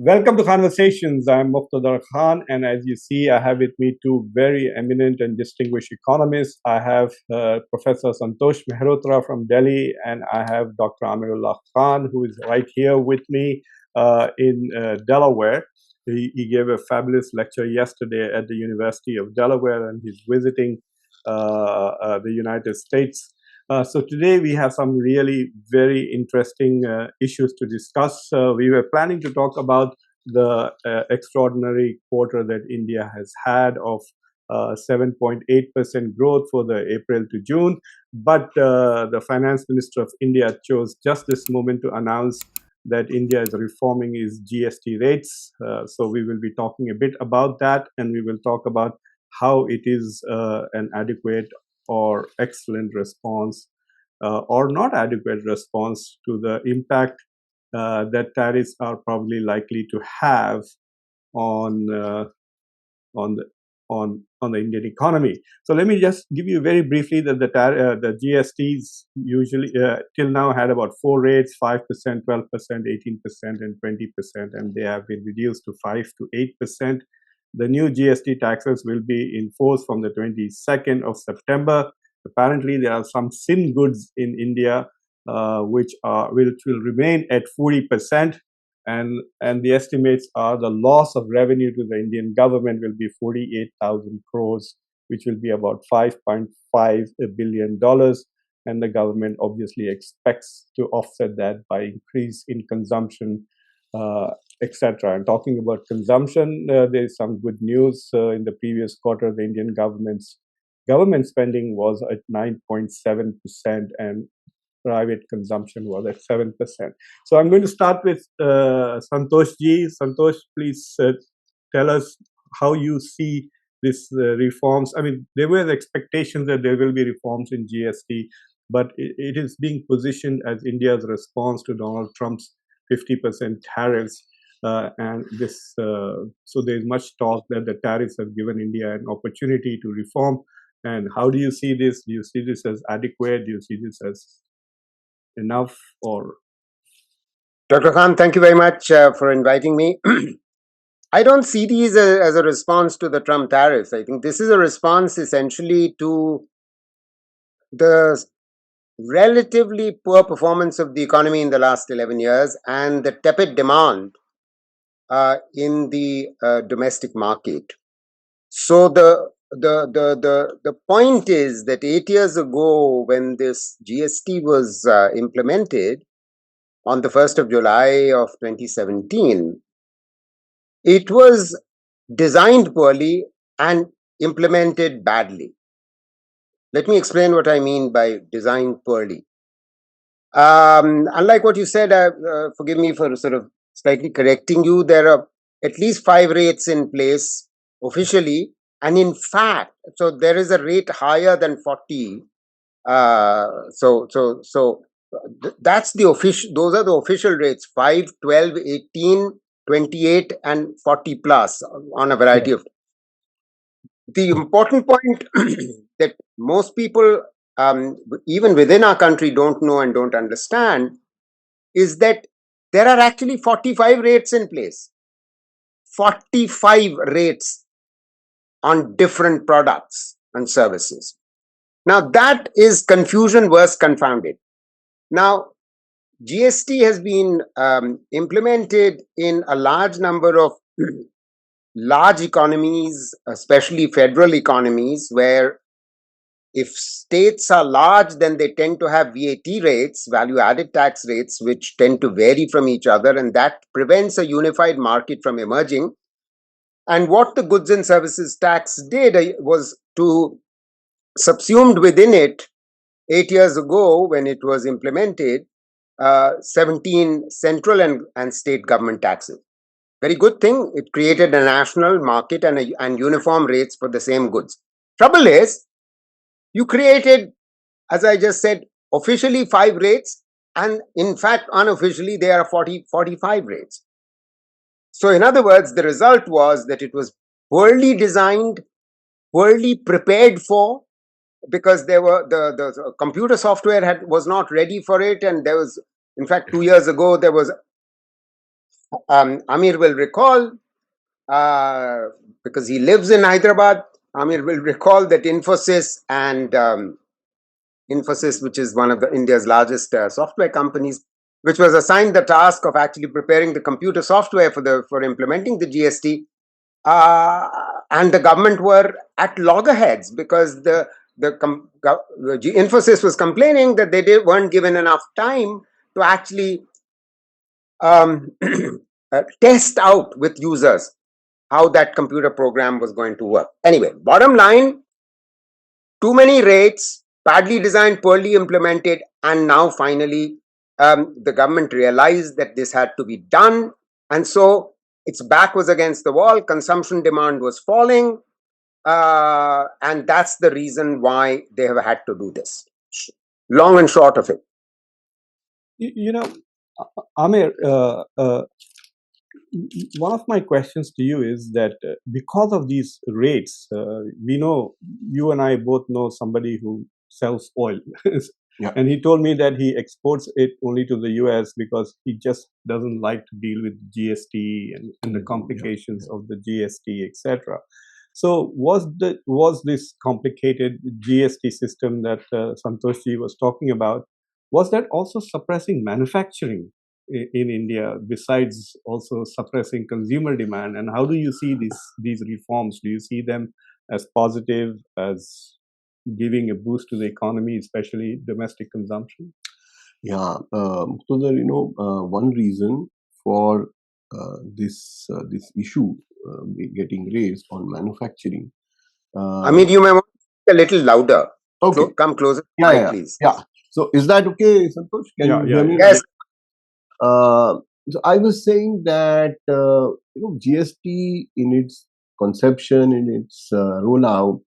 Welcome to Khanversations. I'm Muqtedar Khan, and as you see, I have with me two very eminent and distinguished economists. I have Professor Santosh Mehrotra from Delhi, and I have Dr. Amirullah Khan, who is right here with me in Delaware. He gave a fabulous lecture yesterday at the University of Delaware, and he's visiting the United States. So today we have some really very interesting issues to discuss. We were planning to talk about the extraordinary quarter that India has had of 7.8% growth for the April to June. But the finance minister of India chose just this moment to announce that India is reforming its GST rates. So we will be talking a bit about that, and we will talk about how it is an adequate or excellent response or not adequate response to the impact that tariffs are probably likely to have on on the on the Indian economy. So let me just give you very briefly that the GSTs usually till now had about four rates: 5%, 12%, 18%, and 20%, and they have been reduced to 5 to 8%. The new GST taxes will be in force from the 22nd of September. Apparently, there are some sin goods in India which will remain at 40%, and the estimates are the loss of revenue to the Indian government will be 48,000 crores, which will be about $5.5 billion. And the government obviously expects to offset that by increase in consumption, etc. And talking about consumption, there is some good news. In the previous quarter, the Indian government spending was at 9.7%, and private consumption was at 7%. So I'm going to start with Santosh ji. Santosh, please tell us how you see these reforms. I mean, there were expectations that there will be reforms in GST, but it is being positioned as India's response to Donald Trump's 50% tariffs. And this, so there's much talk that the tariffs have given India an opportunity to reform. And how do you see this? Do you see this as adequate? Do you see this as enough? Or Dr. Khan, thank you very much for inviting me. I don't see these as a response to the Trump tariffs. I think this is a response essentially to the relatively poor performance of the economy in the last 11 years and the tepid demand in the domestic market. So the point is that 8 years ago, when this GST was implemented on the 1st of July of 2017, it was designed poorly and implemented badly. Let me explain what I mean by designed poorly. Unlike what you said, forgive me for sort of slightly correcting you, there are at least 5 rates in place officially. And in fact, so there is a rate higher than 40. That's the official, those are the official rates: 5, 12, 18, 28, and 40 plus on a variety of. The important point that most people, even within our country, don't know and don't understand is that there are actually 45 rates in place. 45 rates on different products and services. Now, that is confusion worse confounded. Now, GST has been implemented in a large number of large economies, especially federal economies, where if states are large, then they tend to have VAT rates, value-added tax rates, which tend to vary from each other, and that prevents a unified market from emerging. And what the goods and services tax did was to subsumed within it 8 years ago, when it was implemented, 17 central and state government taxes. Very good thing. It created a national market and uniform rates for the same goods. Trouble is, you created, as I just said, officially 5 rates, and in fact, unofficially, there are 45 rates. So in other words, the result was that it was poorly designed, poorly prepared for, because there were the computer software was not ready for it, and there was, in fact, 2 years ago, there was Amir will recall, because he lives in Hyderabad, Amir will recall that Infosys, which is one of the India's largest software companies, which was assigned the task of actually preparing the computer software for implementing the GST, and the government were at loggerheads because Infosys was complaining that they weren't given enough time to actually test out with users how that computer program was going to work. Anyway, bottom line, too many rates, badly designed, poorly implemented, and now finally the government realized that this had to be done, and so its back was against the wall. Consumption demand was falling, and that's the reason why they have had to do this. Long and short of it. Amir, one of my questions to you is that because of these rates, we know, you and I both know somebody who sells oil. Yeah. And he told me that he exports it only to the US because he just doesn't like to deal with GST and the complications of the GST, etc. So was this complicated GST system that Santoshji was talking about, was that also suppressing manufacturing in India, besides also suppressing consumer demand? And how do you see these reforms? Do you see them as positive, as giving a boost to the economy, especially domestic consumption? Yeah, Muqtedar, one reason for this issue getting raised on manufacturing. I mean, you may want to speak a little louder. Okay. Come closer, please. Yeah. So is that okay, Santosh? Can you hear me? Yes. So I was saying that GST in its conception, in its rollout,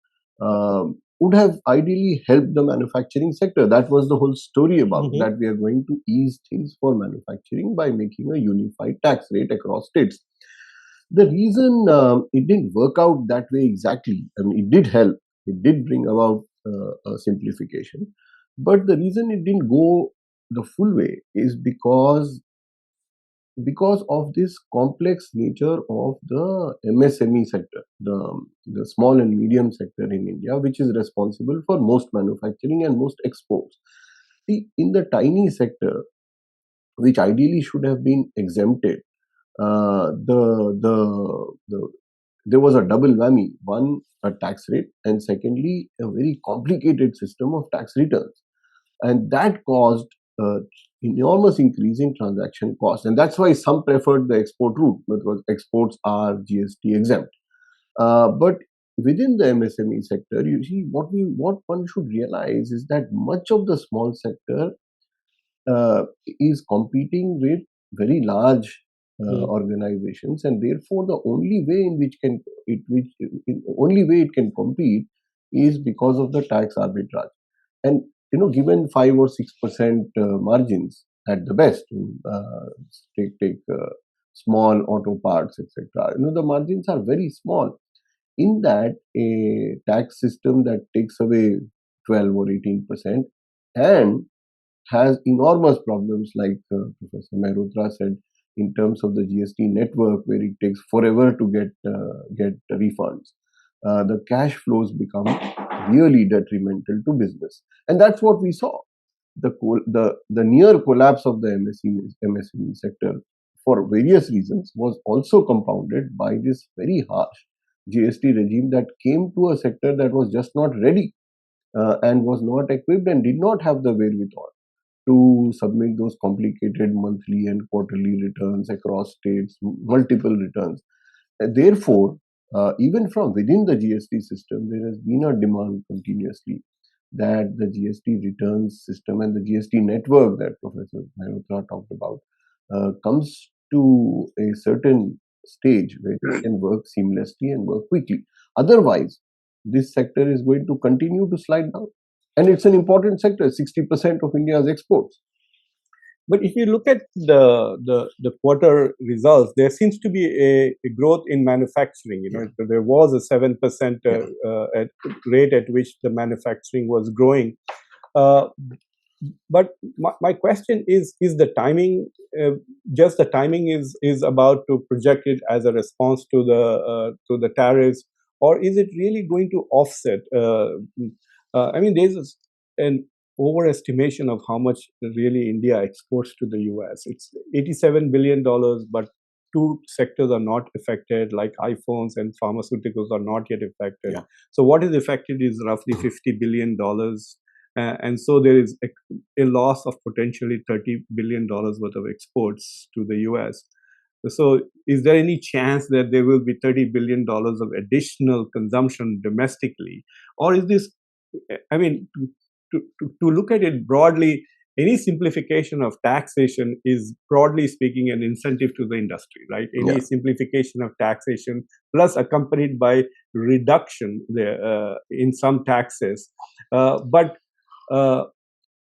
would have ideally helped the manufacturing sector. That was the whole story about that. We are going to ease things for manufacturing by making a unified tax rate across states. The reason it didn't work out that way exactly, I mean, it did help. It did bring about a simplification. But the reason it didn't go the full way is because of this complex nature of the MSME sector, the small and medium sector in India, which is responsible for most manufacturing and most exports. In the tiny sector, which ideally should have been exempted, there was a double whammy: one, a tax rate, and secondly, a very complicated system of tax returns, and that caused enormous increase in transaction costs. And that's why some preferred the export route, because exports are GST exempt. But within the MSME sector, you see, what one should realize is that much of the small sector is competing with very large organizations, and therefore the only way in which only way it can compete is because of the tax arbitrage. And given 5 or 6% margins at the best, take small auto parts, etc. The margins are very small. In that, a tax system that takes away 12 or 18% and has enormous problems, like Professor Mehrotra said, in terms of the GST network, where it takes forever to get refunds. The cash flows become really detrimental to business, and that's what we saw. The near collapse of the MSME sector, for various reasons, was also compounded by this very harsh GST regime that came to a sector that was just not ready and was not equipped and did not have the wherewithal to submit those complicated monthly and quarterly returns across states, multiple returns. Therefore, even from within the GST system, there has been a demand continuously that the GST returns system and the GST network that Professor Mehrotra talked about comes to a certain stage where it can work seamlessly and work quickly. Otherwise, this sector is going to continue to slide down. And it's an important sector, 60% of India's exports. But if you look at the quarter results, there seems to be a growth in manufacturing. There was a 7% rate at which the manufacturing was growing. but my question is the timing, just the timing is about to project it as a response to the tariffs, or is it really going to offset? I mean, there's an overestimation of how much really India exports to the US. It's $87 billion, but two sectors are not affected, like iPhones and pharmaceuticals are not yet affected. Yeah. So what is affected is roughly $50 billion. And so there is a loss of potentially $30 billion worth of exports to the US. So is there any chance that there will be $30 billion of additional consumption domestically? Or is this, I mean, to look at it broadly, any simplification of taxation is, broadly speaking, an incentive to the industry, right? Any Yeah. simplification of taxation plus accompanied by reduction in some taxes. But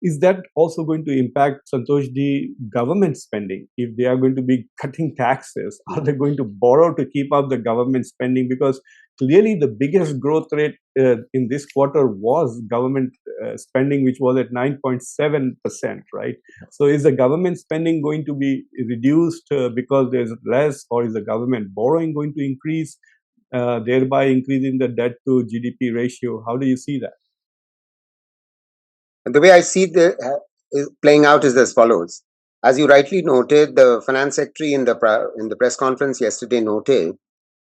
is that also going to impact, Santosh, the government spending? If they are going to be cutting taxes, are they going to borrow to keep up the government spending? Because clearly the biggest growth rate in this quarter was government spending, which was at 9.7%, right? So is the government spending going to be reduced because there's less, or is the government borrowing going to increase, thereby increasing the debt to GDP ratio? How do you see that? The way I see the is playing out is as follows. As you rightly noted, the finance secretary in the press conference yesterday noted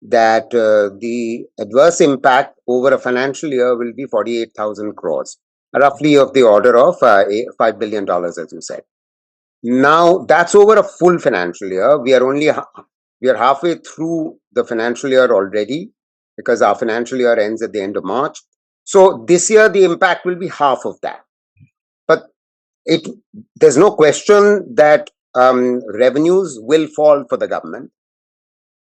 that the adverse impact over a financial year will be 48,000 crores, roughly of the order of $5 billion, as you said. Now, that's over a full financial year. We are halfway through the financial year already, because our financial year ends at the end of March. So this year, the impact will be half of that. But there's no question that revenues will fall for the government.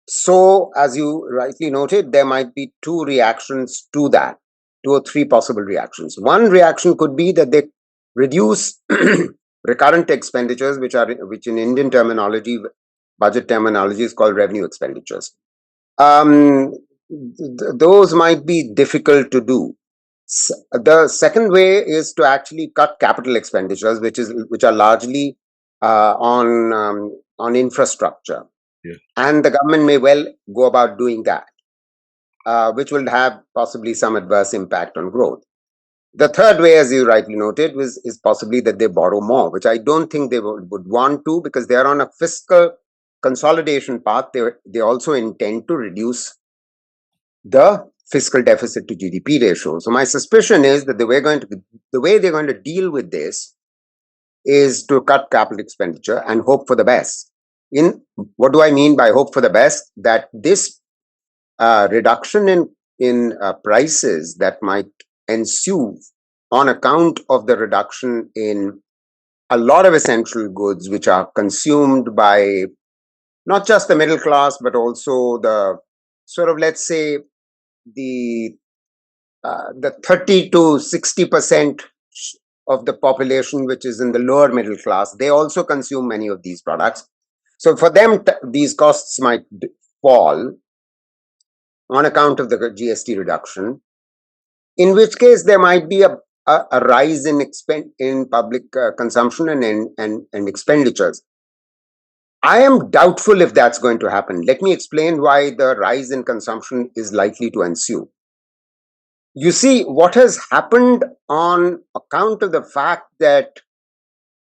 So, as you rightly noted, there might be two reactions to that, two or three possible reactions. One reaction could be that they reduce recurrent expenditures, which in Indian terminology, budget terminology, is called revenue expenditures. Those might be difficult to do. The second way is to actually cut capital expenditures, which are largely on infrastructure. Yeah. And the government may well go about doing that, which will have possibly some adverse impact on growth. The third way, as you rightly noted, is possibly that they borrow more, which I don't think they would want to, because they are on a fiscal consolidation path. They also intend to reduce the fiscal deficit to GDP ratio. So my suspicion is that the way they're going to deal with this is to cut capital expenditure and hope for the best. What do I mean by hope for the best? That this reduction in prices that might ensue on account of the reduction in a lot of essential goods which are consumed by not just the middle class, but also the sort of, let's say, the 30 to 60% of the population which is in the lower middle class, they also consume many of these products. So for them, these costs might fall on account of the GST reduction, in which case there might be a rise in public consumption and expenditures. I am doubtful if that's going to happen. Let me explain why the rise in consumption is likely to ensue. You see, what has happened on account of the fact that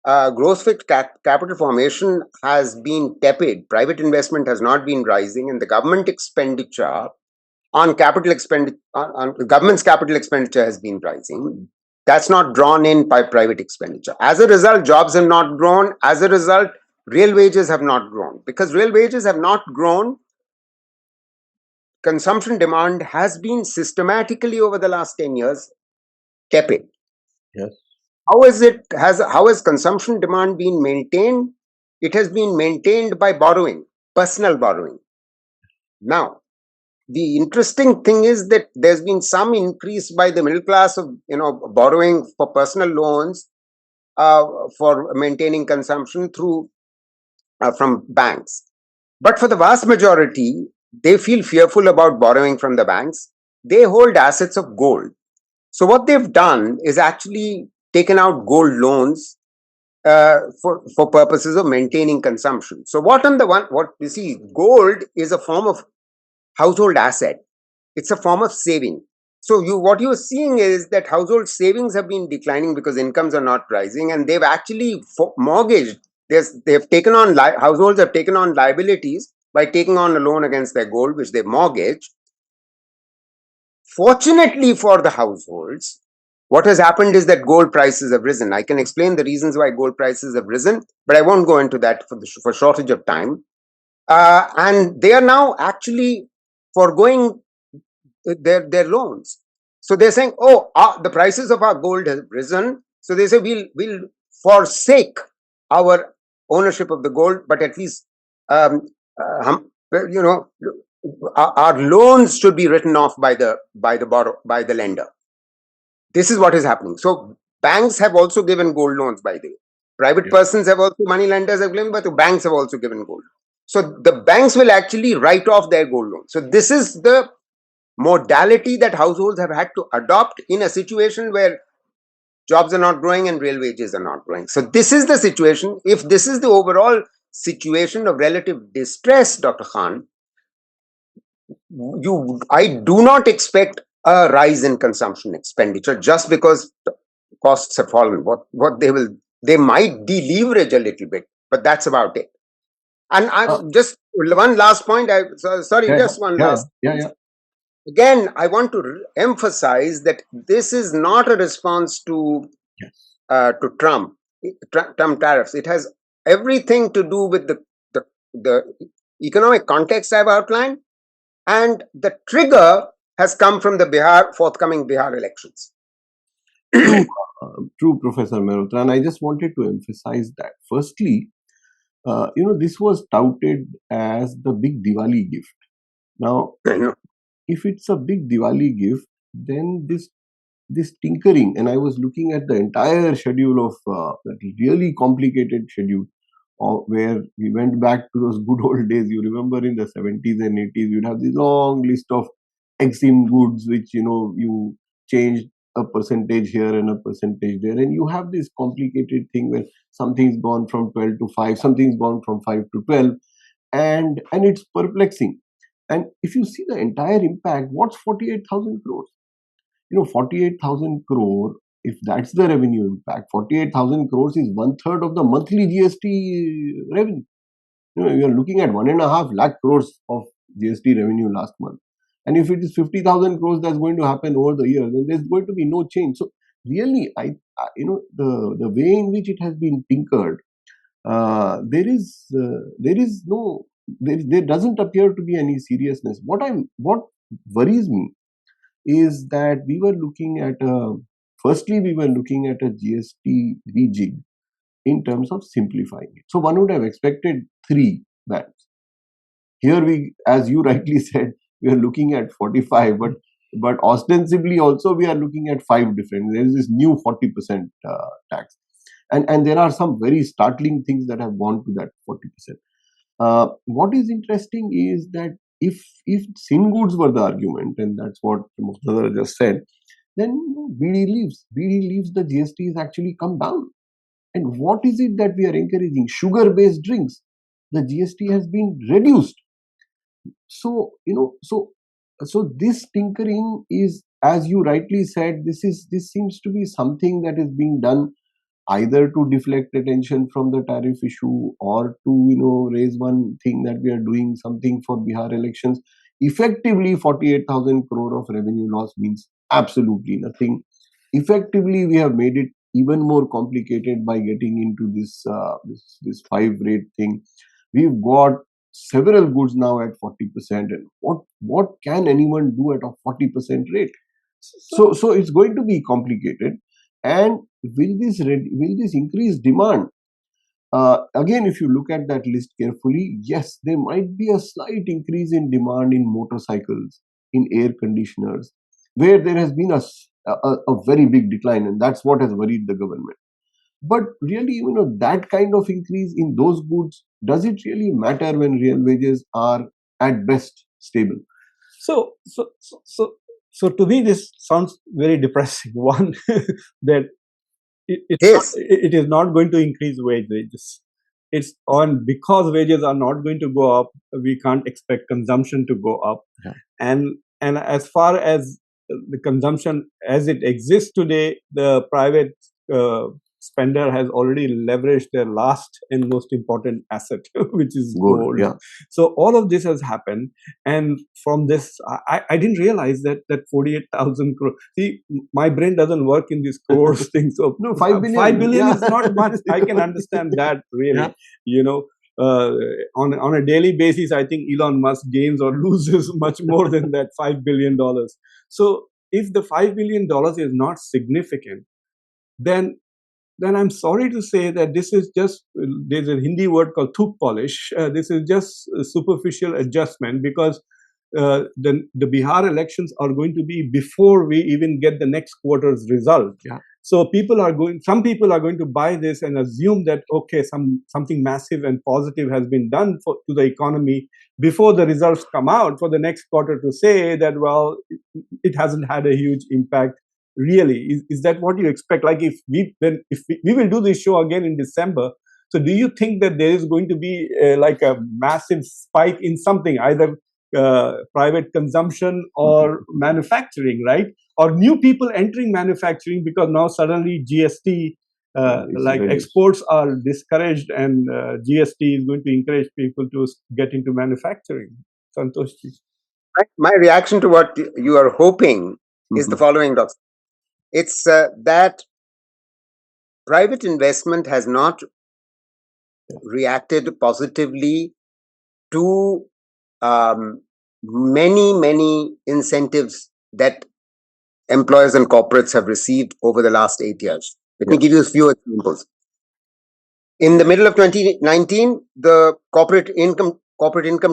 gross fixed capital formation has been tepid, private investment has not been rising, and the government expenditure on government's capital expenditure has been rising. That's not drawn in by private expenditure. As a result, jobs have not grown. As a result, real wages have not grown. Because real wages have not grown, consumption demand has been systematically over the last 10 years tepid. Yes. How has consumption demand been maintained? It has been maintained by borrowing, personal borrowing. Now, the interesting thing is that there's been some increase by the middle class of borrowing for personal loans for maintaining consumption from banks. But for the vast majority, they feel fearful about borrowing from the banks. They hold assets of gold. So what they've done is actually taken out gold loans for purposes of maintaining consumption. So what you see, gold is a form of household asset. It's a form of saving. So what you're seeing is that household savings have been declining because incomes are not rising, and they've actually mortgaged. They've taken on households have taken on liabilities by taking on a loan against their gold, which they've mortgaged. Fortunately for the households, what has happened is that gold prices have risen. I can explain the reasons why gold prices have risen, but I won't go into that for shortage of time. And they are now actually foregoing their loans. So they're saying, "Oh, the prices of our gold have risen." So they say, "We'll forsake our ownership of the gold, but at least you know our loans should be written off by the lender." This is what is happening. So banks have also given gold loans, by the way. Private persons have also, money lenders have given, but the banks have also given gold. So the banks will actually write off their gold loans. So this is the modality that households have had to adopt in a situation where jobs are not growing and real wages are not growing. So this is the situation. If this is the overall situation of relative distress, Dr. Khan, I do not expect a rise in consumption expenditure just because costs have fallen. What they might deleverage a little bit, but that's about it. And I'm just one last point. Just one last. Again, I want to emphasize that this is not a response to Trump tariffs. It has everything to do with the economic context I've outlined, and the trigger has come from the forthcoming Bihar elections. True, Professor Mehrotra, and I just wanted to emphasize that. Firstly, this was touted as the big Diwali gift. Now, if it's a big Diwali gift, then this tinkering, and I was looking at the entire schedule of that really complicated schedule, where we went back to those good old days. You remember in the 70s and 80s, you'd have this long list of exim goods, which you changed a percentage here and a percentage there, and you have this complicated thing where something's gone from 12 to 5, something's gone from 5 to 12, and it's perplexing. And if you see the entire impact, what's 48,000 crores? 48,000 crore, if that's the revenue impact, 48,000 crores is 1/3 of the monthly GST revenue. You're looking at 1.5 lakh crores of GST revenue last month. And if it is 50,000 crores that's going to happen over the year, then there's going to be no change. So really, the way in which it has been tinkered, there doesn't appear to be any seriousness. What worries me is that we were looking at a GST rejig in terms of simplifying it. So one would have expected 3 bands. Here as you rightly said, we are looking at 45, but ostensibly also we are looking at 5 different. There is this new 40% tax, and there are some very startling things that have gone to that 40%. What is interesting is that if sin goods were the argument, and that's what Muqtedar just said, then BD leaves the GST has actually come down. And what is it that we are encouraging? Sugar-based drinks. The GST has been reduced. So so this tinkering is, as you rightly said, this seems to be something that is being done either to deflect attention from the tariff issue or to raise one thing that we are doing something for Bihar elections. Effectively, 48,000 crore of revenue loss means absolutely nothing. Effectively, we have made it even more complicated by getting into this 5 rate thing. We've got several goods now at 40%, and what can anyone do at a 40% rate? So it's going to be complicated. And will this increase demand? Again, if you look at that list carefully, yes, there might be a slight increase in demand in motorcycles, in air conditioners, where there has been a very big decline, and that's what has worried the government. But really, that kind of increase in those goods, does it really matter when real wages are at best stable? So to me, this sounds very depressing. One, that Yes. it is not going to increase wages. It's on because wages are not going to go up. We can't expect consumption to go up. Yeah. And as far as the consumption as it exists today, the private spender has already leveraged their last and most important asset, which is gold. Yeah. So all of this has happened, and from this, I didn't realize that 48,000 crore. See, my brain doesn't work in this crores thing. So No, 5 billion. 5 billion Yeah. is not much. I can understand that really. Yeah. You know, on a daily basis, I think Elon Musk gains or loses much more than that $5 billion. So if the $5 billion is not significant, then I'm sorry to say that this is just, there's a Hindi word called thuk polish. This is just a superficial adjustment because the Bihar elections are going to be before we even get the next quarter's result. Yeah. So some people are going to buy this and assume that, okay, something massive and positive has been done to the economy before the results come out for the next quarter to say that, well, it hasn't had a huge impact. Really, is that what you expect? Like if we will do this show again in December, so do you think that there is going to be like a massive spike in something, either private consumption or manufacturing, right? Or new people entering manufacturing because now suddenly GST, like exports are discouraged, and GST is going to encourage people to get into manufacturing. Santoshji. My reaction to what you are hoping is the following, Doctor. It's that private investment has not reacted positively to many incentives that employers and corporates have received over the last 8 years. Let me give you a few examples. In the middle of 2019, the corporate income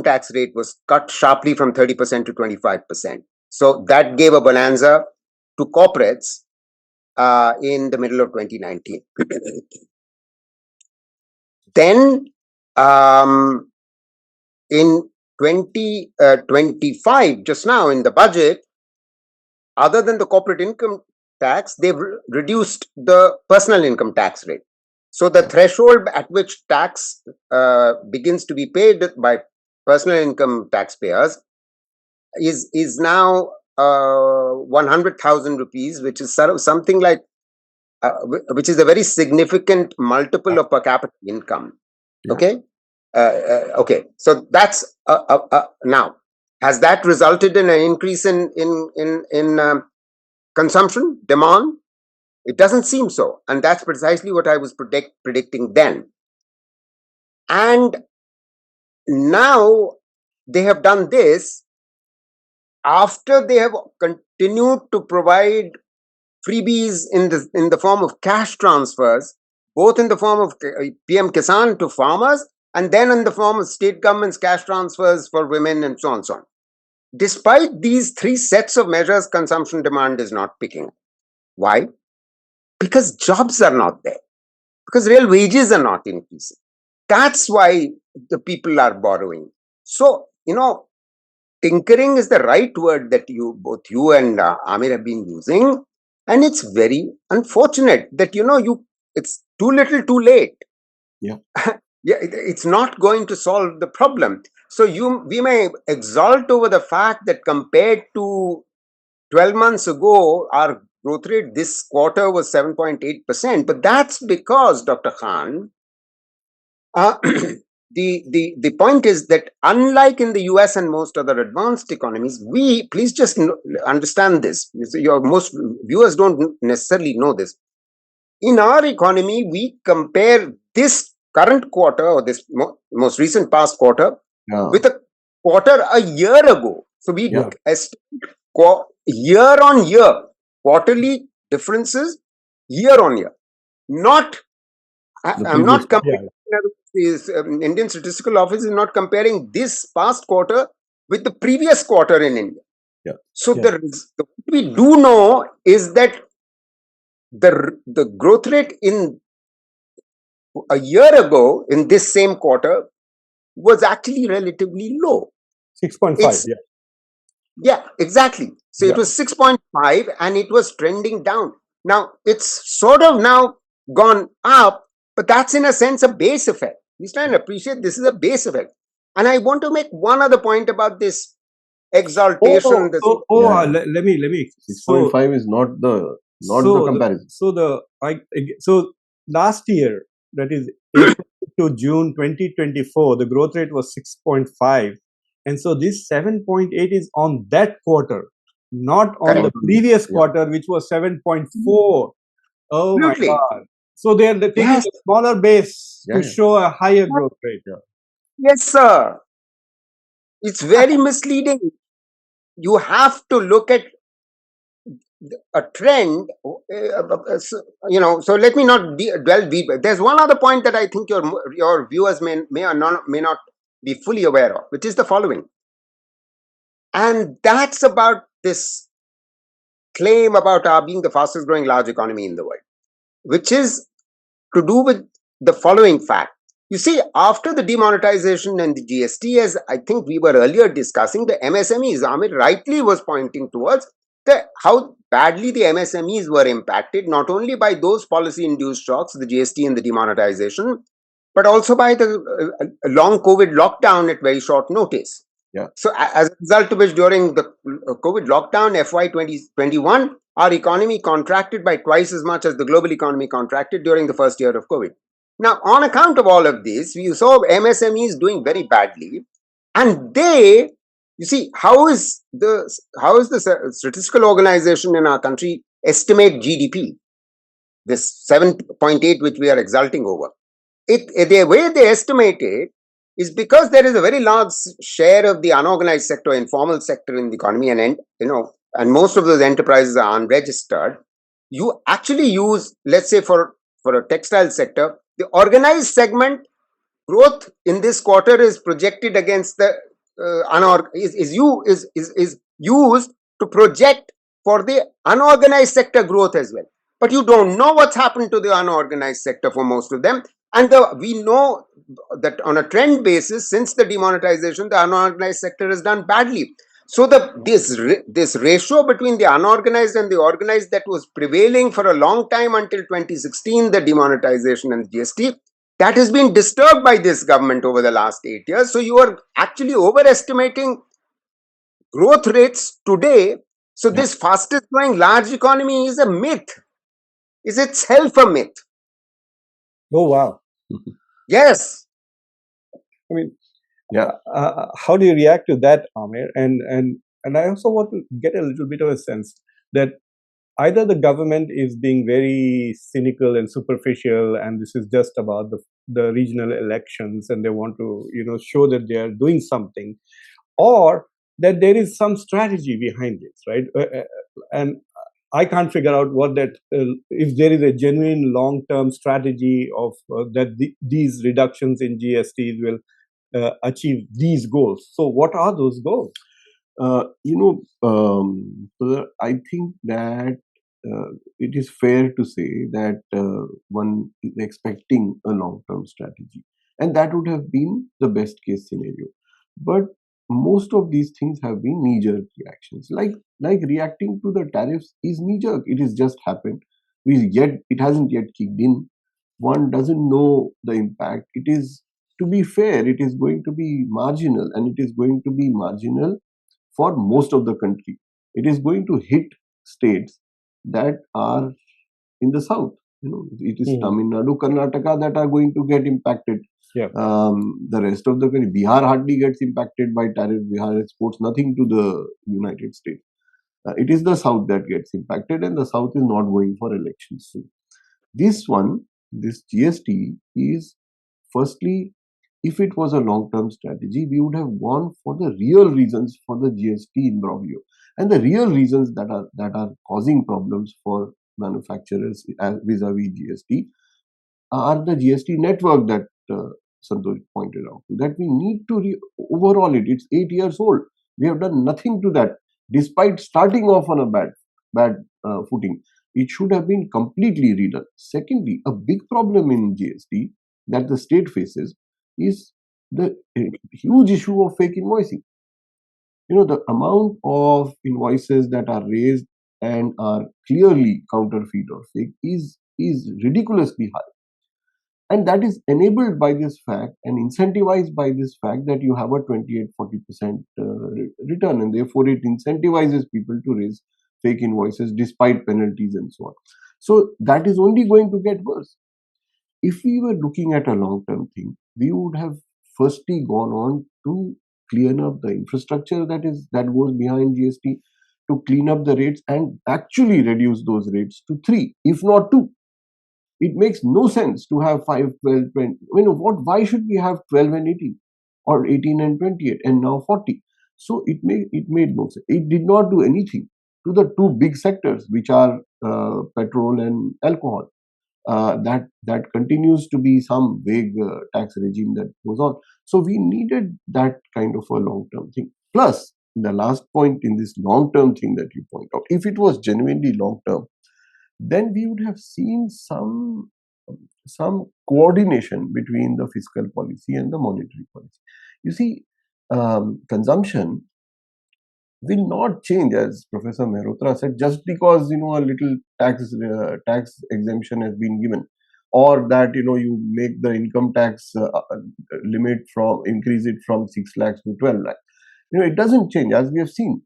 tax rate was cut sharply from 30% to 25%. So that gave a bonanza to corporates in the middle of 2019. Then in 2025, just now in the budget, other than the corporate income tax, they've reduced the personal income tax rate. So the threshold at which tax begins to be paid by personal income taxpayers is now 100,000 rupees, which is sort of something like, which is a very significant multiple of per capita income. Yeah. Okay. Okay. So that's now. Has that resulted in an increase in consumption demand? It doesn't seem so, and that's precisely what I was predicting then. And now they have done this after they have continued to provide freebies in the form of cash transfers, both in the form of PM Kisan to farmers, and then in the form of state governments cash transfers for women, and so on and so on. Despite these three sets of measures, consumption demand is not picking up. Why? Because jobs are not there. Because real wages are not increasing. That's why the people are borrowing. So, tinkering is the right word that both you and Amir have been using. And it's very unfortunate that, it's too little too late. Yeah. Yeah, it's not going to solve the problem. So we may exalt over the fact that compared to 12 months ago, our growth rate this quarter was 7.8%. But that's because, Dr. Khan, the point is that unlike in the US and most other advanced economies, please just understand this. Most viewers don't necessarily know this. In our economy, we compare this current quarter or this most recent past quarter with a quarter a year ago. So we estimate year on year, quarterly differences year on year. I'm not comparing. Indian Statistical Office is not comparing this past quarter with the previous quarter in India. Yeah. So what we do know is that the growth rate in a year ago in this same quarter was actually relatively low. 6.5. Yeah, exactly. So it was 6.5 and it was trending down. Now it's sort of now gone up, but that's in a sense a base effect. We try and appreciate this is a base effect. And I want to make one other point about this exaltation. This, Let me. So 6.5 is not the comparison. So last year, that is April to June 2024, the growth rate was 6.5, and so this 7.8 is on that quarter, not on the correct. previous Yeah. quarter, which was 7.4. Oh my Absolutely. God! So they're taking Yes. a smaller base Yeah, to yeah. show a higher growth rate. Yes, sir. It's very misleading. You have to look at a trend. So let me not dwell deeper. There's one other point that I think your viewers may not be fully aware of, which is the following, and that's about this claim about our being the fastest growing large economy in the world, which is to do with the following fact. You see, after the demonetization and the GST, as I think we were earlier discussing, the MSMEs, Amit rightly was pointing towards how badly the MSMEs were impacted, not only by those policy induced shocks, the GST and the demonetization, but also by the long COVID lockdown at very short notice. Yeah. So, as a result of which, during the COVID lockdown, FY 2021, our economy contracted by twice as much as the global economy contracted during the first year of COVID. Now, on account of all of this, we saw MSMEs doing very badly, and you see, how is the statistical organization in our country estimate GDP? This 7.8, which we are exulting over. The way they estimate it is because there is a very large share of the unorganized sector, informal sector in the economy, and most of those enterprises are unregistered. You actually use, let's say, for a textile sector, the organized segment growth in this quarter is projected against the is used to project for the unorganized sector growth as well. But you don't know what's happened to the unorganized sector for most of them, and we know that on a trend basis, since the demonetization, the unorganized sector has done badly. So this ratio between the unorganized and the organized that was prevailing for a long time until 2016, the demonetization and GST, that has been disturbed by this government over the last 8 years. So you are actually overestimating growth rates today. So Yeah. this fastest growing large economy is a myth, is itself a myth. Oh wow! Yes. I mean, Yeah. how do you react to that, Amir? And I also want to get a little bit of a sense that either the government is being very cynical and superficial, and this is just about the regional elections, and they want to show that they are doing something, or that there is some strategy behind this, right? And I can't figure out what that if there is a genuine long-term strategy of that these reductions in GSTs will achieve these goals. So, what are those goals? So I think that it is fair to say that one is expecting a long-term strategy, and that would have been the best case scenario. But most of these things have been knee-jerk reactions. Like reacting to the tariffs is knee-jerk. It has just happened. It hasn't yet kicked in. One doesn't know the impact. It is, to be fair, it is going to be marginal, and it is going to be marginal for most of the country. It is going to hit states that are in the south. It is Tamil Nadu, Karnataka that are going to get impacted. Yeah. The rest of the country, Bihar hardly gets impacted by tariff. Bihar exports nothing to the United States. It is the south that gets impacted, and the south is not going for elections soon. This GST is, firstly, if it was a long-term strategy, we would have gone for the real reasons for the GST imbroglio, and the real reasons that are causing problems for manufacturers vis-a-vis GST are the GST network that Santosh pointed out. That we need to overhaul it. It's 8 years old. We have done nothing to that, despite starting off on a bad footing. It should have been completely redone. Secondly, a big problem in GST that the state faces is the huge issue of fake invoicing. The amount of invoices that are raised and are clearly counterfeit or fake is is ridiculously high. And that is enabled by this fact and incentivized by this fact that you have a 28-40% return, and therefore it incentivizes people to raise fake invoices despite penalties and so on. So that is only going to get worse. If we were looking at a long-term thing, we would have firstly gone on to clean up the infrastructure that goes behind GST, to clean up the rates and actually reduce those rates to 3, if not 2. It makes no sense to have 5, 12, 20. Why should we have 12 and 18 or 18 and 28 and now 40? So it made no sense. It did not do anything to the two big sectors, which are petrol and alcohol. That continues to be some vague tax regime that goes on. So we needed that kind of a long-term thing. Plus, the last point in this long-term thing that you point out, if it was genuinely long-term, then we would have seen some coordination between the fiscal policy and the monetary policy. You see, consumption will not change, as Professor Mehrotra said, just because a little tax exemption has been given, or that you make the income tax limit increase it from 6 lakhs to 12 lakhs. It doesn't change, as we have seen.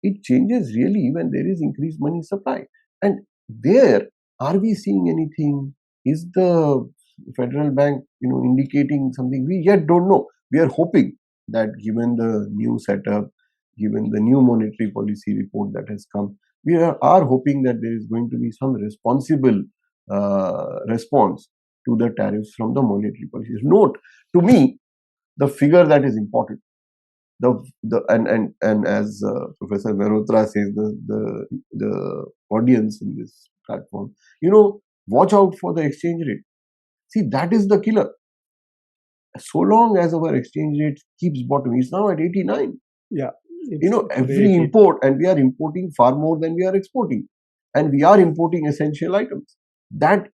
It changes really when there is increased money supply. And there, are we seeing anything? Is the Federal Bank, indicating something? We yet don't know. We are hoping that given the new setup, given the new monetary policy report that has come, we are hoping that there is going to be some responsible response to the tariffs from the monetary policy. Note, to me, the figure that is important. And as Professor Mehrotra says, the audience in this platform, watch out for the exchange rate. See, that is the killer. So long as our exchange rate keeps bottoming, it's now at 89. Yeah. Every import, and we are importing far more than we are exporting, and we are importing essential items.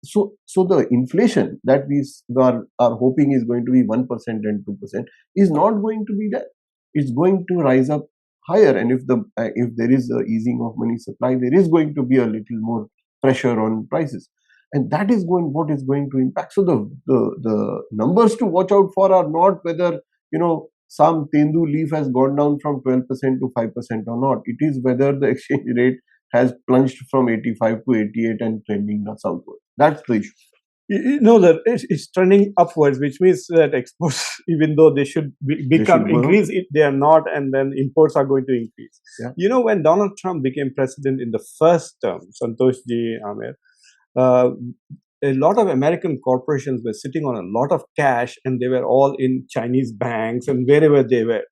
So the inflation that we are hoping is going to be 1% and 2% is not going to be there. It's going to rise up higher, and if there is a easing of money supply, there is going to be a little more pressure on prices, and that is what is going to impact. So the numbers to watch out for are not whether some tendu leaf has gone down from 12% to 5% or not. It is whether the exchange rate has plunged from 85 to 88 and trending southward. That's the issue. That it's trending upwards, which means that exports, even though they should increase, they are not, and then imports are going to increase. Yeah. When Donald Trump became president in the first term, Santoshji Amir, a lot of American corporations were sitting on a lot of cash, and they were all in Chinese banks and wherever they were.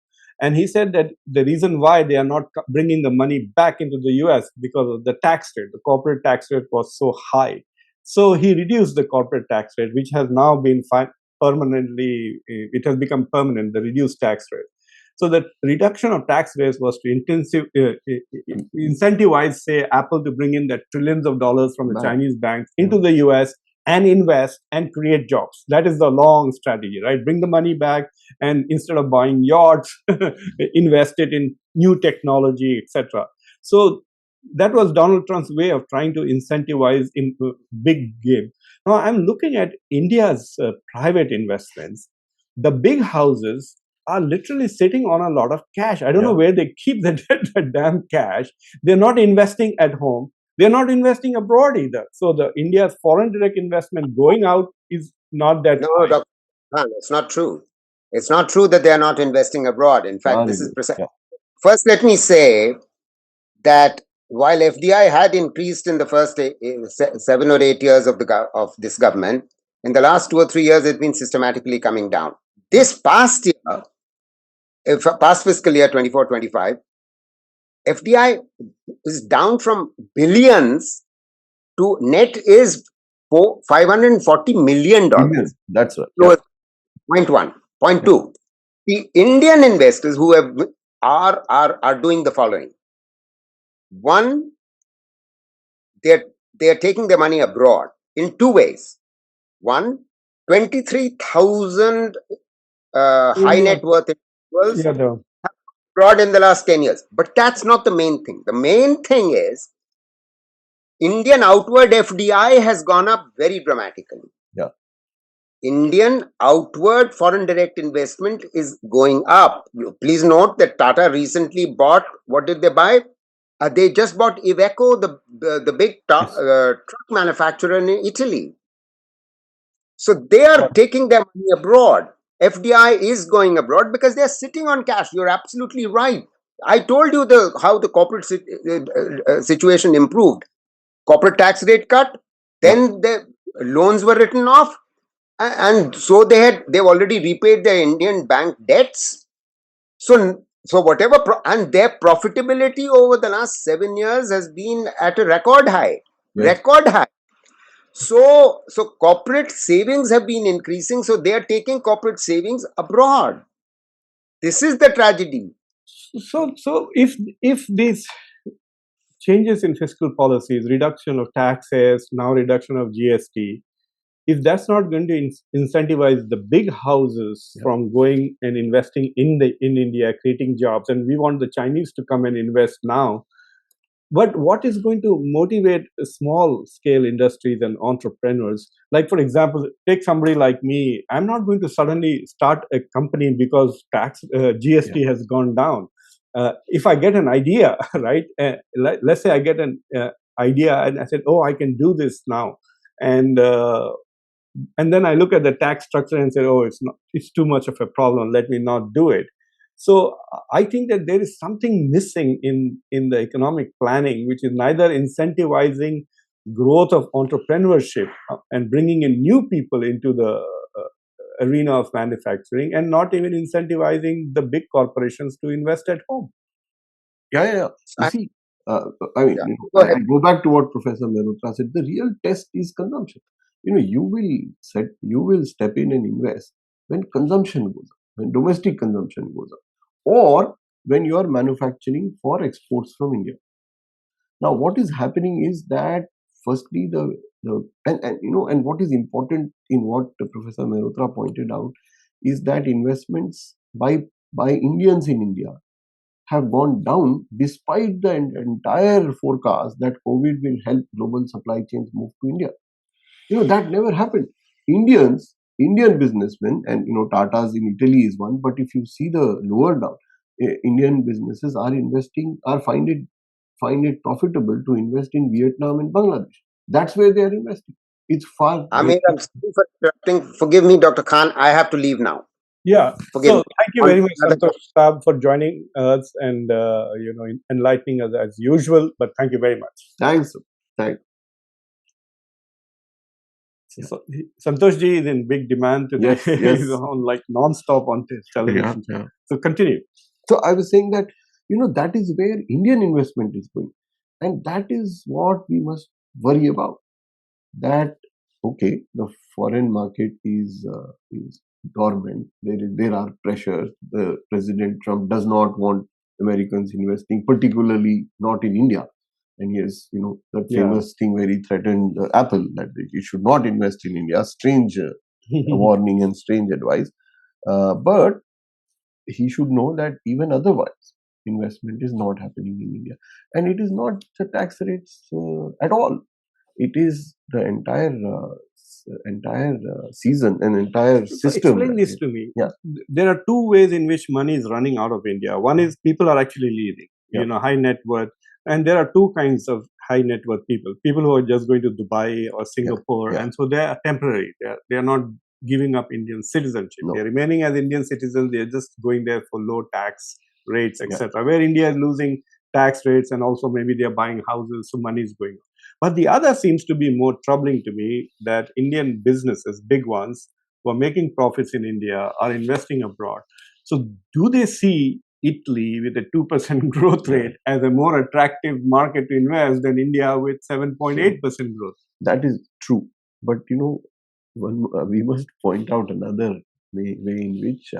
And he said that the reason why they are not bringing the money back into the US because of the tax rate. The corporate tax rate was so high. So he reduced the corporate tax rate, which has now been permanently, it has become permanent, the reduced tax rate. So the reduction of tax rates was to incentivize, say, Apple to bring in that trillions of dollars from the Chinese banks into the US and invest and create jobs. That is the long strategy, right? Bring the money back, and instead of buying yachts, invest it in new technology, etc. So that was Donald Trump's way of trying to incentivize in big game. Now I'm looking at India's private investments. The big houses are literally sitting on a lot of cash. I don't know where they keep the damn cash. They're not investing at home. They're not investing abroad either. So the India's foreign direct investment going out is not that high. Dr. Khan, it's not true. It's not true that they are not investing abroad. In fact, this is precise. First, let me say that while FDI had increased in the first 7 or 8 years of this government, in the last 2 or 3 years, it's been systematically coming down. This past year, past fiscal year 24-25, FDI is down from billions to net is $540 million. That's right. So, point one. Point two, the Indian investors who are doing the following. One, they are taking their money abroad in 2 ways. One, 23,000 high net worth individuals abroad in the last 10 years. But that's not the main thing. The main thing is Indian outward FDI has gone up very dramatically. Yeah. Indian outward foreign direct investment is going up. Please note that Tata recently bought, what did they buy? They just bought Iveco, the big Yes. truck manufacturer in Italy. So they are taking their money abroad. FDI is going abroad because they are sitting on cash. You're absolutely right. I told you how the corporate situation improved. Corporate tax rate cut, Yeah. then the loans were written off, and so they've already repaid their Indian bank debts. So whatever and their profitability over the last 7 years has been at a record high. Yes. Record high. So corporate savings have been increasing, so they are taking corporate savings abroad. This is the tragedy. So if these changes in fiscal policies, reduction of taxes, now reduction of GST, if that's not going to incentivize the big houses from going and investing in India, creating jobs, and we want the Chinese to come and invest now, but what is going to motivate small scale industries and entrepreneurs? Like, for example, take somebody like me. I'm not going to suddenly start a company because GST has gone down. If I get an idea, right? Let's say I get an idea and I said, oh, I can do this now. And then I look at the tax structure and say, oh, it's too much of a problem. Let me not do it. So I think that there is something missing in the economic planning, which is neither incentivizing growth of entrepreneurship and bringing in new people into the arena of manufacturing, and not even incentivizing the big corporations to invest at home. Yeah. You see, I mean, I go back to what Professor Mehrotra said. The real test is consumption. You will step in and invest when consumption goes up, when domestic consumption goes up, or when you are manufacturing for exports from India. Now, what is happening is that firstly, and what is important in what Professor Mehrotra pointed out is that investments by Indians in India have gone down despite the entire forecast that COVID will help global supply chains move to India. That never happened. Indian businessmen, and Tata's in Italy is one, but if you see the lower down, Indian businesses find it profitable to invest in Vietnam and Bangladesh. That's where they are investing. It's far. Amir, I'm sorry for interrupting. Forgive me, Dr. Khan. I have to leave now. Yeah. Forgive me. Thank you very much, Santosh Saab, for joining us and enlightening us as usual. But thank you very much. Thanks. So Santosh ji is in big demand today. Yes. He's on like non-stop on television. Yeah. So continue. So I was saying that that is where Indian investment is going, and that is what we must worry about. That okay, the foreign market is dormant. There are pressures. The President Trump does not want Americans investing, particularly not in India. And yes, that famous thing where he threatened Apple that it should not invest in India. Strange warning and strange advice. But he should know that even otherwise, investment is not happening in India. And it is not the tax rates at all. It is the entire season and entire system. Explain this to me. Yeah. There are two ways in which money is running out of India. One is people are actually leaving, high net worth. And there are two kinds of high net worth people who are just going to Dubai or Singapore. And so they are temporary. They are not giving up Indian citizenship. No. They're remaining as Indian citizens. They're just going there for low tax rates, etc. Where India is losing tax rates, and also maybe they're buying houses, so money is going on. But the other seems to be more troubling to me, that Indian businesses, big ones, who are making profits in India are investing abroad. So do they see Italy with a 2% growth rate as a more attractive market to invest than India with 7.8% growth? That is true. But we must point out another way in which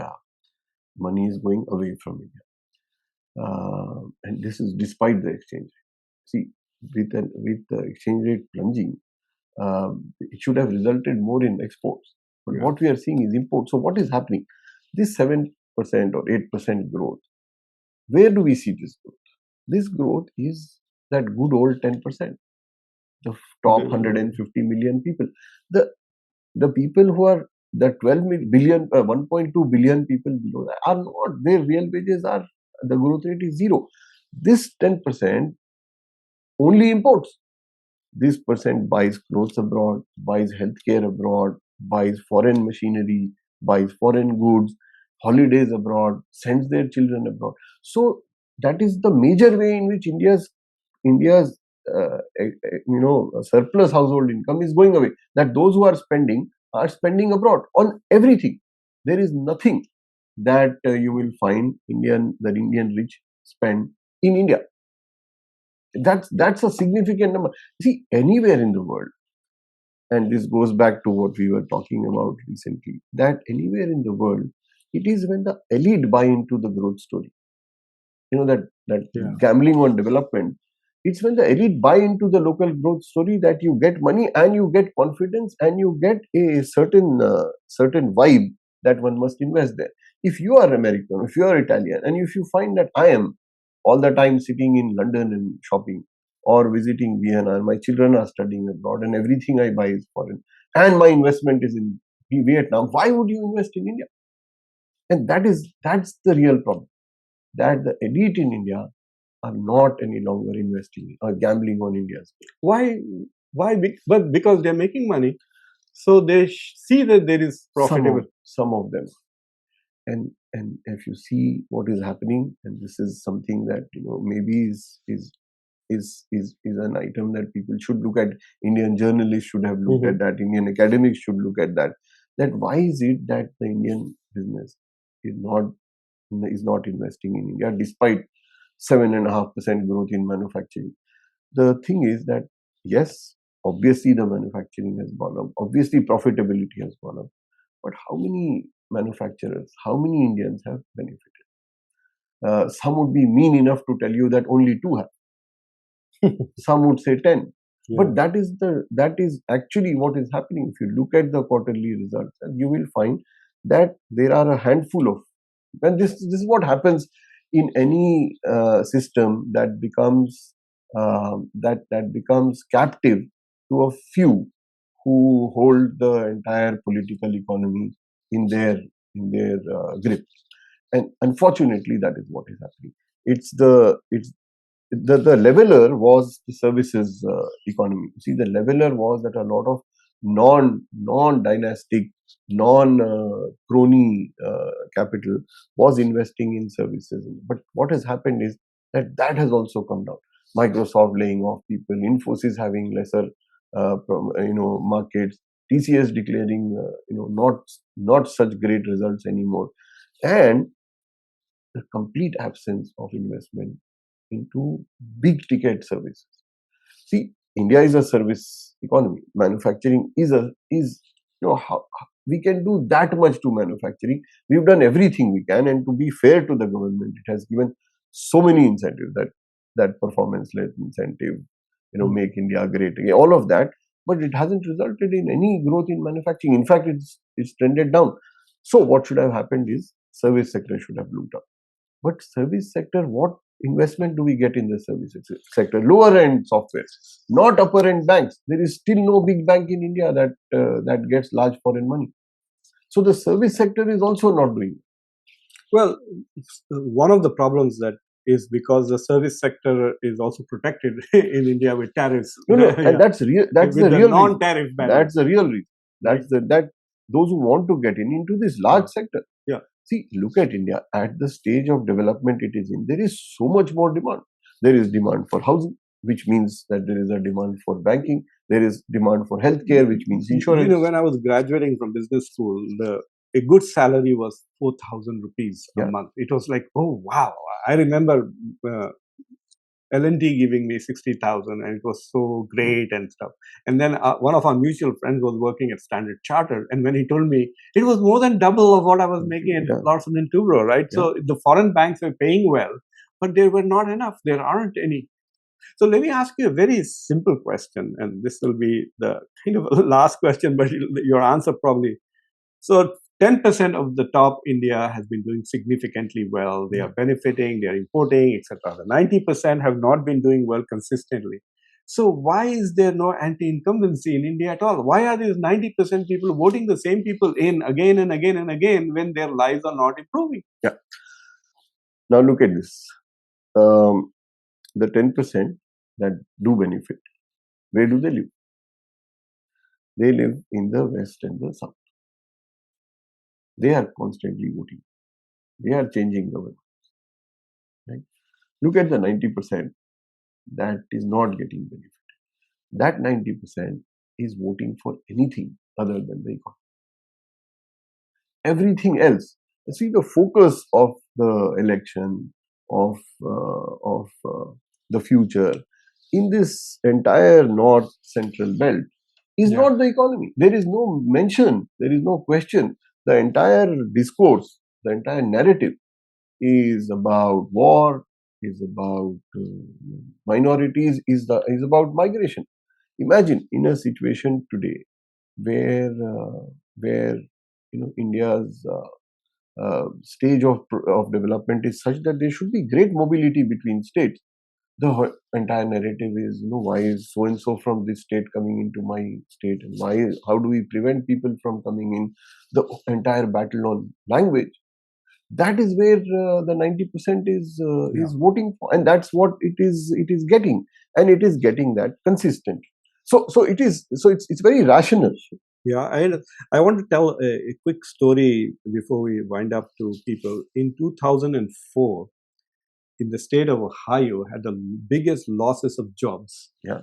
money is going away from India. And this is despite the exchange rate. See, with the exchange rate plunging, it should have resulted more in exports. But what we are seeing is imports. So what is happening? This 7% or 8% growth, where do we see this growth? This growth is that good old 10%. the top 150 million people. The people who are the 1.2 billion people below that are not, their real wages are, the growth rate is zero. This 10% only imports. This percent buys clothes abroad, buys healthcare abroad, buys foreign machinery, buys foreign goods, holidays abroad, sends their children abroad. So that is the major way in which India's surplus household income is going away. That those who are spending abroad on everything. There is nothing that you will find the Indian rich spend in India. That's a significant number. See, anywhere in the world, and this goes back to what we were talking about recently, that anywhere in the world, it is when the elite buy into the growth story. That gambling on development. It's when the elite buy into the local growth story that you get money and you get confidence and you get a certain vibe that one must invest there. If you are American, if you are Italian, and if you find that I am all the time sitting in London and shopping or visiting Vienna, and my children are studying abroad and everything I buy is foreign, and my investment is in Vietnam, why would you invest in India? And that's the real problem, that the elite in India are not any longer investing or gambling on India's. Why? But because they're making money, so they see that there is profitable. Some of them, and if you see what is happening, and this is something that maybe is an item that people should look at. Indian journalists should have looked at that. Indian academics should look at that. That why is it that the Indian business is not investing in India despite 7.5% growth in manufacturing? The thing is that yes, obviously the manufacturing has gone up. Obviously profitability has gone up. But how many manufacturers, how many Indians have benefited? Some would be mean enough to tell you that only 2 have. Some would say 10. Yeah. But that is actually what is happening. If you look at the quarterly results, you will find that there are a handful of, and this is what happens in any system that becomes captive to a few who hold the entire political economy in their grip. And unfortunately, that is what is happening. The leveler was the services economy. See, the leveler was that a lot of non-dynastic, non-crony capital was investing in services. But what has happened is that has also come down. Microsoft laying off people, Infosys having lesser markets, TCS declaring not such great results anymore, and the complete absence of investment into big ticket services. See, India is a service economy. Manufacturing is we can do that much to manufacturing. We've done everything we can, and to be fair to the government, it has given so many incentives, that performance-led incentive, make India great again, all of that, but it hasn't resulted in any growth in manufacturing. In fact, it's trended down. So what should have happened is service sector should have looked up. But service sector, what investment do we get in the service sector? Lower end software, not upper end banks. There is still no big bank in India that gets large foreign money. So the service sector is also not doing it. Well, one of the problems that is because the service sector is also protected in India with tariffs. No, and that's real. That's the real non-tariff barrier. That's the real reason. That's that those who want to get into this large sector. Yeah. See, look at India at the stage of development it is in. There is so much more demand. There is demand for housing, which means that there is a demand for banking. There is demand for healthcare, which means insurance. When I was graduating from business school, a good salary was 4,000 rupees a month. It was like, oh wow! I remember L&T giving me 60,000, and it was so great and stuff. And then one of our mutual friends was working at Standard Chartered, and when he told me it was more than double of what I was making at Larsen & Toubro, right? Yeah. So the foreign banks were paying well, but there were not enough. There aren't any. So let me ask you a very simple question, and this will be the kind of last question, but your answer probably. So 10% of the top India has been doing significantly well. They are benefiting, they are importing, etc. The 90% have not been doing well consistently. So why is there no anti-incumbency in India at all? Why are these 90% people voting the same people in again and again and again when their lives are not improving? Yeah. Now look at this. The 10% that do benefit, where do they live? They live in the West and the South. They are constantly voting. They are changing government. Right? Look at the 90% that is not getting benefit. That 90% is voting for anything other than the economy. Everything else. You see, the focus of the election, of the future in this entire north central belt is not the economy. There is no mention, there is no question. The entire discourse, the entire narrative is about war, is about minorities, is about migration. Imagine in a situation today where India's stage of development is such that there should be great mobility between states. The entire narrative is, why is so and so from this state coming into my state, and how do we prevent people from coming in? The entire battle on language. That is where the 90% is voting for, and that's what it is getting, and it is getting that consistent. So it's very rational. Yeah, I want to tell a quick story before we wind up to people. In 2004, in the state of Ohio, had the biggest losses of jobs. Yeah.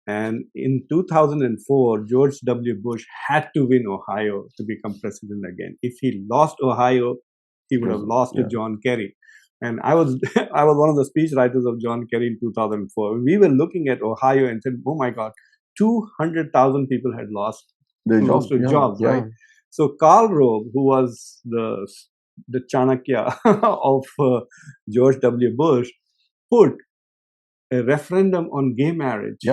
And in 2004, George W. Bush had to win Ohio to become president again. If he lost Ohio, he would have lost to John Kerry. And I was I was one of the speechwriters of John Kerry in 2004. We were looking at Ohio and said, "Oh my God, 200,000 people had lost jobs, right?" So Karl Rove, who was the Chanakya of George W. Bush, put a referendum on gay marriage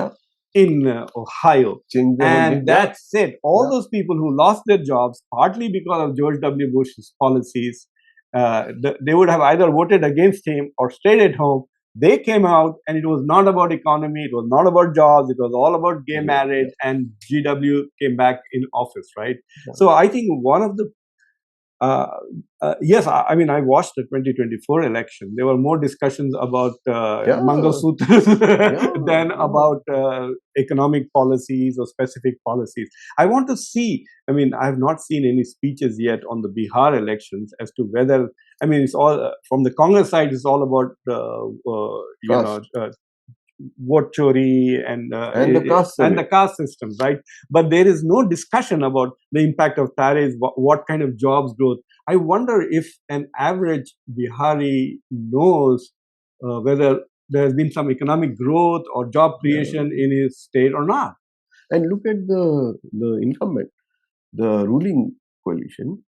in Ohio. And that's it. All those people who lost their jobs, partly because of George W. Bush's policies, they would have either voted against him or stayed at home. They came out, and it was not about economy, it was not about jobs, it was all about gay marriage, and GW came back in office, right? So I think one of the yes, I mean, I watched the 2024 election. There were more discussions about Mangalsutras than about economic policies or specific policies. I want to see, I mean, I have not seen any speeches yet on the Bihar elections as to whether, I mean, it's all, from the Congress side, it's all about, vote chori and the caste systems, right? But there is no discussion about the impact of tariffs, what kind of jobs growth. I wonder if an average Bihari knows whether there has been some economic growth or job creation in his state or not. And look at the incumbent. The ruling coalition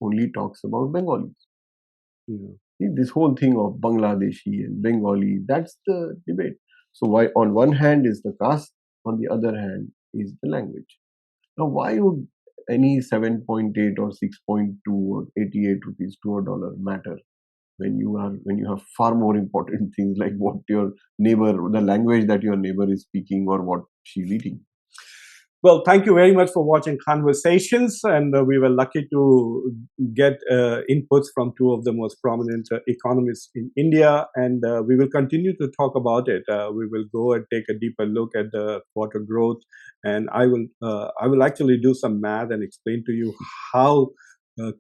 only talks about Bengalis. This whole thing of Bangladeshi and Bengali, that's the debate. So why on one hand is the caste, on the other hand is the language. Now why would any 7.8 or 6.2 or 88 rupees to a dollar matter when you have far more important things like what your neighbor, the language that your neighbor is speaking, or what she's eating? Well, thank you very much for watching Khanversations, and we were lucky to get inputs from two of the most prominent economists in India, and we will continue to talk about it. We will go and take a deeper look at the quarter growth, and I will actually do some math and explain to you how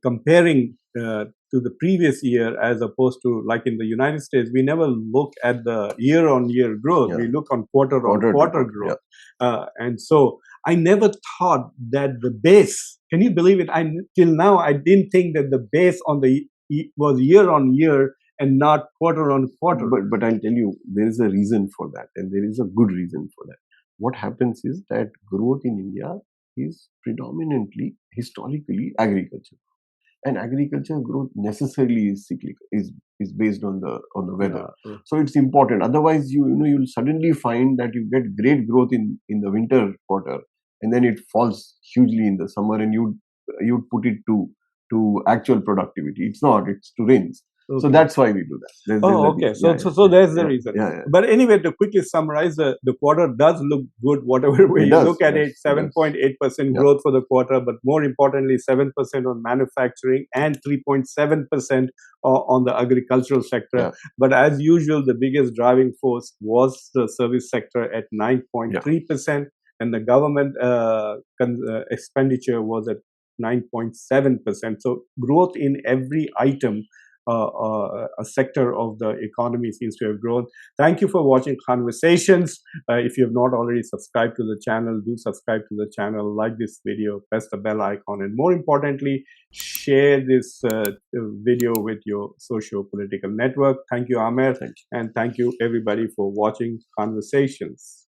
comparing to the previous year, as opposed to, like in the United States, we never look at the year-on-year growth. We look on quarter-on-quarter growth. And so I never thought that the base, can you believe it? Till now, I didn't think that the base on the was year-on-year and not quarter-on-quarter. But I'll tell you, there is a reason for that, and there is a good reason for that. What happens is that growth in India is predominantly, historically, agriculture. And agriculture growth necessarily is cyclical, is based on the weather. So it's important. Otherwise, you'll suddenly find that you get great growth in the winter quarter, and then it falls hugely in the summer, and you'd put it to actual productivity. It's not. It's to rains. So that's why we do that. There's a okay. reason. So there's the reason. Yeah. But anyway, to quickly summarize, the quarter does look good, whatever way It you does, look at yes, it. 7.8% Yeah. growth for the quarter, but more importantly, 7% on manufacturing and 3.7% on the agricultural sector. Yeah. But as usual, the biggest driving force was the service sector at 9.3%, and the government expenditure was at 9.7%. So growth in every item, a sector of the economy seems to have grown. Thank you for watching Khanversations. If you have not already subscribed to the channel, do subscribe to the channel, like this video, press the bell icon, and more importantly, share this video with your socio-political network. Thank you, Amer, and thank you everybody for watching Khanversations.